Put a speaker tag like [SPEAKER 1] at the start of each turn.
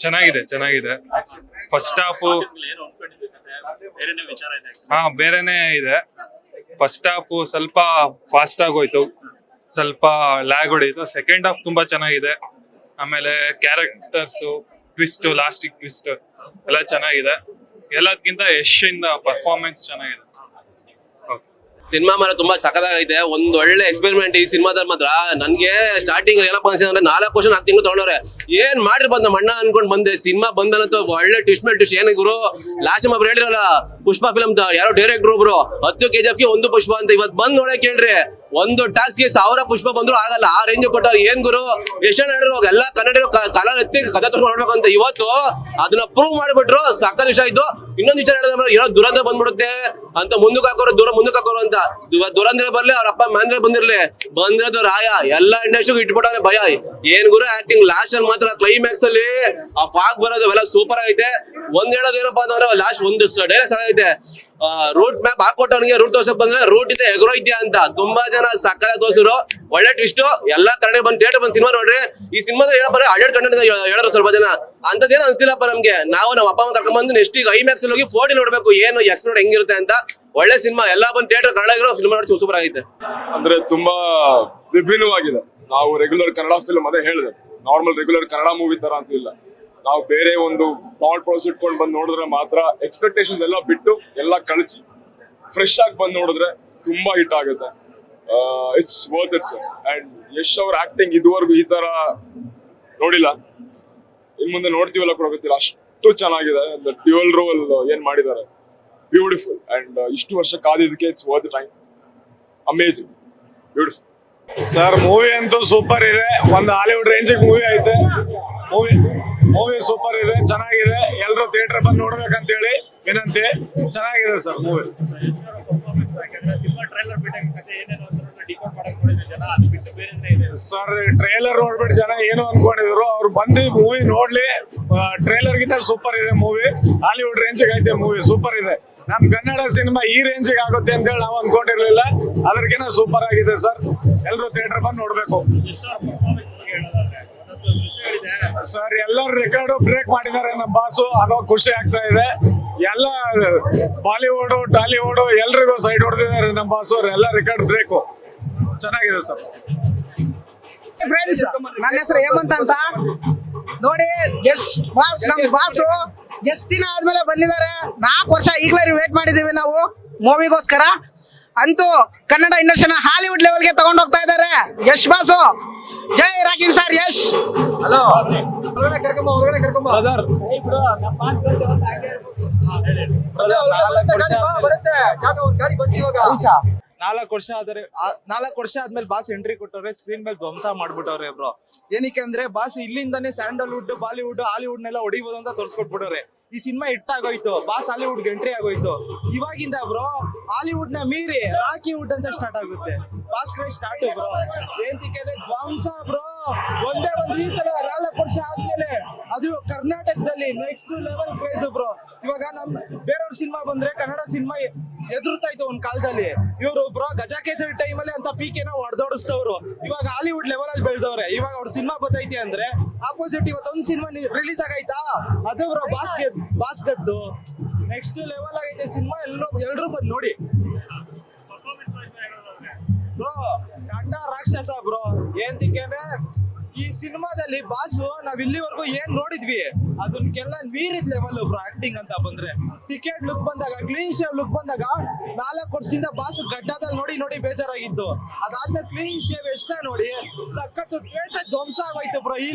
[SPEAKER 1] ಚೆನ್ನಾಗಿದೆ. First half ಬೇರೆನೆ ಇದೆ. First half ಸ್ವಲ್ಪ ಫಾಸ್ಟ್ ಆಗೋಯ್ತು, ಸ್ವಲ್ಪ ಲ್ಯಾಗ್ ಹೊಡೆಯಿತು. ಸೆಕೆಂಡ್ ಹಾಫ್ ತುಂಬಾ ಚೆನ್ನಾಗಿದೆ. ಆಮೇಲೆ ಕ್ಯಾರೆಕ್ಟರ್ಸ್ ಟ್ವಿಸ್ಟ್, ಲಾಸ್ಟಿಕ್ ಟ್ವಿಸ್ಟ್ ಎಲ್ಲ ಚೆನ್ನಾಗಿದೆ. ಎಲ್ಲದಕ್ಕಿಂತ ಯಶ್ ಇಂದ ಪರ್ಫಾರ್ಮೆನ್ಸ್ ಚೆನ್ನಾಗಿದೆ.
[SPEAKER 2] ಸಿನಿಮಾ ಮಾತ್ರ ತುಂಬಾ ಸಖತ್ತಾಗೈತೆ. ಒಂದ್ ಒಳ್ಳೆ ಎಕ್ಸ್ಪೆರಿಮೆಂಟ್ ಈ ಸಿನಿಮಾದಲ್ಲಿ ಮಾತ್ರ. ನನ್ಗೆ ಸ್ಟಾರ್ಟಿಂಗ್ ಏನಪ್ಪಾ ಅನ್ಸಿದ್ರೆ 4 ವರ್ಷ 4 ತಿಂಗಳು ತಗೊಂಡವ್ರೆ. ಏನ್ ಮಾಡಿರ್ಬೋದು ನಮ್ಮ ಅಣ್ಣ ಅನ್ಕೊಂಡ್ ಬಂದೆ. ಸಿನಿಮಾ ಬಂದನಂತೂ ಒಳ್ಳೆ ಟ್ವಿಸ್ಟ್ ಮೇಲೆ ಟ್ವಿಸ್ಟ್. ಏನ್ ಗುರು ಲಾಸ್ಟ್ ಒಬ್ರು ಹೇಳಿರಲ್ಲ, ಪುಷ್ಪ ಫಿಲಮ್ ಯಾರೋ ಡೈರೆಕ್ಟರ್ ಒಬ್ರು 10 kgf ಗೆ 1 ಪುಷ್ಪ ಅಂತ. ಇವತ್ ಬಂದ್ ನೋಡಕ್ ಕೇಳ್ರಿ, ಒಂದು ಟಾಸ್ಕ್ ಗೆ 1000 ಪುಷ್ಪ ಬಂದ್ರು ಆಗಲ್ಲ. ಆ ರೇಂಜ್ ಕೊಟ್ಟವ್ರು. ಏನ್ ಗುರು ಎಷ್ಟು ಹೇಳಿದ್ರು ಎಲ್ಲ ಕನ್ನಡ ಕಾಲ ಎತ್ತಿ ಕಥೆ ತೋರ್ಸ್ಕೊಂಡು ನೋಡ್ಬೇಕಂತ. ಇವತ್ತು ಅದನ್ನ ಪ್ರೂವ್ ಮಾಡ್ಬಿಟ್ರು. ಸಕ್ಕತ್ ವಿಷಯ ಆಯ್ತು. ಇನ್ನೊಂದು ವಿಚಾರ ಹೇಳಿದ್ರೆ ಏನೋ ದುರಂತ ಬಂದ್ಬಿಡುತ್ತೆ ಅಂತ ಮುಂದಕ್ಕೆ ಹಾಕೋರು ಅಂತ. ದುರಂದ್ರೆ ಬರ್ಲಿ, ಅವ್ರ ಅಪ್ಪ ಮಹೇಂದ್ರ ಬಂದಿರೋದು ರಾಯ. ಎಲ್ಲಾ ಇಂಡಸ್ಟ್ರಿಗೆ ಇಟ್ಬಿಟ್ಟಾನೆ ಭಯ. ಏನ್ ಗುರು ಆಕ್ಟಿಂಗ್. ಲಾಸ್ಟ್ ಅಲ್ಲಿ ಮಾತ್ರ ಕ್ಲೈಮ್ಯಾಕ್ಸ್ ಅಲ್ಲಿ ಆ ಫಾಗ್ ಬರೋದು ಎಲ್ಲ ಸೂಪರ್ ಆಗೈತೆ. ಒಂದ್ ಹೇಳೋದು ಏನಪ್ಪಾ ಅಂತಂದ್ರೆ ಲಾಸ್ಟ್ ಒಂದು ಡೈರೆಕ್ಟ್ ಆಗೈತೆ. ರೂಟ್ ಮ್ಯಾಪ್ ಹಾಕೊಟ್ಟವನಿಗೆ ರೂಟ್ ತೋರ್ಸಕ್ ಬಂದ್ರೆ ರೂಟ್ ಇದೆ ಎಗ್ರೋಯ್ತಿಯಾ ಅಂತ. ತುಂಬಾ ಜನ ಸಕ್ಕಲ ತೋರ್ಸಿದ್ರು. ಒಳ್ಳೆ ಟ್ವಿಸ್ಟ್. ಎಲ್ಲಾ ಕನ್ನಡ ಬಂದ್ ಥಿಯೇಟರ್ ಬಂದ್ ಸಿನಿಮಾ ನೋಡ್ರಿ. ಈ ಸಿನಿಮಾದಲ್ಲಿ ಹೇಳಬಾರ ಹಳ್ಳಿ ಕನ್ನಡ ಹೇಳೋರು ಸ್ವಲ್ಪ ಜನ. ಅಂತದೇನು ಅನ್ಸ್ತಿಲ್ಲಪ್ಪ ನಮ್ಗೆ. ನಾವು ನಮ್ಮ ಅಪ್ಪ ಅಮ್ಮ ಕರ್ಕೊಂಡ್ ಬಂದು ನೆಕ್ಸ್ಟ್ ಈಗ ಐಮ್ಯಾಕ್ಸ್ ಹೋಗಿ 4D ನೋಡ್ಬೇಕು ಏನು ಎಕ್ಸ್ಪ್ಲೋರ್ ಹೆಂಗಿರುತ್ತೆ ಅಂತ. ಒಳ್ಳೆ ಸಿನಿಮಾ. ಎಲ್ಲಾ ಬಂದ್ ಥಿಯೇಟರ್ ಕನ್ನಡ ಇರೋ ಸಿನಿಮಾ ನೋಡಿ ಸೂಪರ್ ಆಗೈತೆ.
[SPEAKER 3] ಅಂದ್ರೆ ತುಂಬಾ ವಿಭಿನ್ನವಾಗಿದೆ. ನಾವು ರೆಗ್ಯುಲರ್ ಕನ್ನಡ ಫಿಲ್ಮ್ ಅದೇ ಹೇಳಿದೆ, ನಾರ್ಮಲ್ ರೆಗ್ಯುಲರ್ ಕನ್ನಡ ಮೂವಿ ತರ ಅಂತ ಇಲ್ಲ. ನಾವು ಬೇರೆ ಒಂದು ಥಾಟ್ ಪ್ರಾಸೆಸ್ ಇಟ್ಕೊಂಡು ಬಂದು ನೋಡಿದ್ರೆ ಮಾತ್ರ ಎಕ್ಸ್ಪೆಕ್ಟೇಷನ್ಸ್ ಎಲ್ಲ ಬಿಟ್ಟು ಎಲ್ಲ ಕಳಚಿ ಫ್ರೆಶ್ ಆಗಿ ಬಂದು ನೋಡಿದ್ರೆ ತುಂಬಾ ಹಿಟ್ ಆಗುತ್ತೆ. It's worth it sir. And Yash ಅವ್ರ ಆಕ್ಟಿಂಗ್ ಇದುವರೆಗೂ ಈ ತರ ನೋಡಿಲ್ಲ. ಇನ್ ಮುಂದೆ ನೋಡ್ತೀವಲ್ಲ ಕೂಡ ಗೊತ್ತಿಲ್ಲ, ಅಷ್ಟು ಚೆನ್ನಾಗಿದೆ. ಡ್ಯುಯಲ್ ರೋಲ್ ಏನ್ ಮಾಡಿದ್ದಾರೆ, ಬ್ಯೂಟಿಫುಲ್. ಅಂಡ್ ಇಷ್ಟು ವರ್ಷ ಕಾದಿದ್ದಕ್ಕೆ it's worth time. Amazing, beautiful.
[SPEAKER 4] Sir movie ಅಂತೂ ಸೂಪರ್ ಇದೆ. ಒಂದು ಹಾಲಿವುಡ್ ರೇಂಜಿಗೆ ಮೂವಿ ಐತೆ. ಮೂವಿ ಸೂಪರ್ ಇದೆ, ಚೆನ್ನಾಗಿದೆ. ಎಲ್ಲರೂ ಥಿಯೇಟರ್ ಬಂದು ನೋಡ್ಬೇಕಂತ ಹೇಳಿ ವಿನಂತಿ. ಚೆನ್ನಾಗಿದೆ ಸರ್ ಮೂವಿ. ಸರ್ ಟ್ರೈಲರ್ ನೋಡ್ಬಿಟ್ಟು ಜನ ಏನು ಅನ್ಕೊಂಡಿದ್ರು, ಅವ್ರು ಬಂದು ಮೂವಿ ನೋಡ್ಲಿ. ಟ್ರೈಲರ್ ಗಿಂತ ಸೂಪರ್ ಇದೆ ಮೂವಿ. ಹಾಲಿವುಡ್ ರೇಂಜಿಗೆ ಐತೆ ಮೂವಿ, ಸೂಪರ್ ಇದೆ. ನಮ್ ಕನ್ನಡ ಸಿನಿಮಾ ಈ ರೇಂಜಿಗೆ ಆಗುತ್ತೆ ಅಂತ ಹೇಳಿ ನಾವು ಅನ್ಕೊಂಡಿರ್ಲಿಲ್ಲ. ಅದಕ್ಕಿಂತ ಸೂಪರ್ ಆಗಿದೆ ಸರ್. ಎಲ್ಲರೂ ಥಿಯೇಟರ್ ಬಂದು ನೋಡ್ಬೇಕು ಸರ್. ಎಲ್ಲರ ರೆಕಾರ್ಡ್ ಬ್ರೇಕ್ ಮಾಡಿದ್ದಾರೆ ನಮ್ಮ ಬಾಸು. ಅದು ಖುಷಿ ಆಗ್ತಾ ಇದೆ. ಎಲ್ಲ ಬಾಲಿವುಡ್ ಟಾಲಿವುಡ್ ಎಲ್ರಿಗೂ ಸೈಡ್ ಹೊಡೆದಿದ್ದಾರೆ ನಮ್ಮ ಬಾಸು. ಎಲ್ಲ ರೆಕಾರ್ಡ್ ಬ್ರೇಕು. ಚೆನ್ನಾಗಿದೆ ಸರ್.
[SPEAKER 5] ಫ್ರೆಂಡ್ಸ್, ನನ್ನ ಹೆಸರು ಹೇಮಂತ್ ಅಂತ. ನೋಡಿ ಜಸ್ಟ್ ಬಾಸ್, ನಮ್ ಬಾಸು ಎಷ್ಟು ದಿನ ಆದ್ಮೇಲೆ ಬಂದಿದ್ದಾರೆ. 4 ವರ್ಷ ಈಗಲೇ ವೇಟ್ ಮಾಡಿದೀವಿ ನಾವು ಮೂವಿಗೋಸ್ಕರ. ಅಂತೂ ಕನ್ನಡ ಇಂಡಸ್ಟ್ರಿನ ಹಾಲಿವುಡ್ ಲೆವೆಲ್ಗೆ ತಗೊಂಡು ಹೋಗ್ತಾ ಇದ್ದಾರೆ ಯಶ್ ಬಾಸು. ಜೈ ರಾಕಿಂಗ್ ಸ್ಟಾರ್ ಯಶ್. ಹಲೋ,
[SPEAKER 6] ನಾಲ್ಕು ವರ್ಷ ಆದ್ಮೇಲೆ ಬಾಸ್ ಎಂಟ್ರಿ ಕೊಟ್ಟವ್ರೆ. ಸ್ಕ್ರೀನ್ ಮೇಲೆ ಧ್ವಂಸ ಮಾಡ್ಬಿಟ್ಟವ್ರೆ ಬ್ರೋ. ಏನಕ್ಕೆ ಅಂದ್ರೆ ಬಾಸ್ ಇಲ್ಲಿಂದಾನೇ ಸ್ಯಾಂಡಲ್ವುಡ್, ಬಾಲಿವುಡ್, ಹಾಲಿವುಡ್ ನೆಲ್ಲ ಹೊಡಿಬೋದು ಅಂತ ತೋರ್ಸ್ಕೊಟ್ಬಿಟ್ಟವ್ರೆ. ಈ ಸಿನಿಮಾ ಹಿಟ್ ಆಗೋಯ್ತು. ಬಾಸ್ ಹಾಲಿವುಡ್ ಎಂಟ್ರಿ ಆಗೋಯ್ತು. ಇವಾಗಿಂದ ಬ್ರೋ ಹಾಲಿವುಡ್ ನ ಮೀರಿ ರಾಕಿವುಡ್ ಅಂತ ಸ್ಟಾರ್ಟ್ ಆಗುತ್ತೆ. Boss craze start bro. ಏಂತಿಕೆ ಧ್ವಂಸ ಬ್ರೋ. ಒಂದೇ ಒಂದು ಈ ತರ 4 ವರ್ಷ ಆದ್ಮೇಲೆ ಅದು ಕರ್ನಾಟಕದಲ್ಲಿ ನೆಕ್ಸ್ಟ್ ಲೆವೆಲ್ ಕ್ರೇಜ್ ಬ್ರೋ. ಇವಾಗ ನಮ್ ಬೇರೆಯವ್ರ ಸಿನಿಮಾ ಬಂದ್ರೆ ಕನ್ನಡ ಸಿನಿಮಾ ಎದುರ್ತಾ ಇತ್ತು ಒಂದ್ ಕಾಲದಲ್ಲಿ. ಇವರು ಬ್ರೋ ಗಜಕೇಸರಿ ಟೈಮಲ್ಲಿ ಅಂತ ಪೀಕೆನ ಹೊಡೆದೋಡಿಸ್ತವ್ರು. ಇವಾಗ ಹಾಲಿವುಡ್ ಲೆವೆಲ್ ಅಲ್ಲಿ ಬೆಳೆದವ್ರೆ. ಇವಾಗ ಅವ್ರ ಸಿನಿಮಾ ಬತ್ತೈತಿ ಅಂದ್ರೆ ಆಪೋಸಿಟ್ ಇವತ್ತೊಂದು ಸಿನಿಮಾ ರಿಲೀಸ್ ಆಗೈತಾ, ಅದು ಬ್ರೋ ಬಾಸ್ ಗದ್ದು ನೆಕ್ಸ್ಟ್ ಲೆವೆಲ್ ಆಗೈತೆ ಸಿನಿಮಾ. ಎಲ್ರು ಬಂದು ನೋಡಿ ಬ್ರೋ. ಗಂಡ ರಾಕ್ಷಸ ಬ್ರೋ. ಏಂತಿಕೆನೆ ಈ ಸಿನಿಮಾದಲ್ಲಿ ಬಾಸು ನಾವ್ ಇಲ್ಲಿವರೆಗೂ ಏನ್ ನೋಡಿದ್ವಿ ಅದನ್ನೆಲ್ಲ ಮೀರಿದ ಲೆವೆಲ್ ಬ್ರೋ. ಆಕ್ಟಿಂಗ್ ಅಂತ ಬಂದ್ರೆ ಟಿಕೆಟ್ ಲುಕ್ ಬಂದಾಗ, ಕ್ಲೀನ್ ಶೇವ್ ಲುಕ್ ಬಂದಾಗ 4 ವರ್ಷದಿಂದ ಬಾಸು ಗಡ್ಡದಲ್ಲಿ ನೋಡಿ ಬೇಜಾರಾಗಿತ್ತು. ಅದಾದ್ಮೇಲೆ ಕ್ಲೀನ್ ಶೇವ್ ಎಷ್ಟ ನೋಡಿ ಸಖತ್ತು ಧ್ವಂಸ ಆಗೋಯ್ತು ಬ್ರೋ. ಈ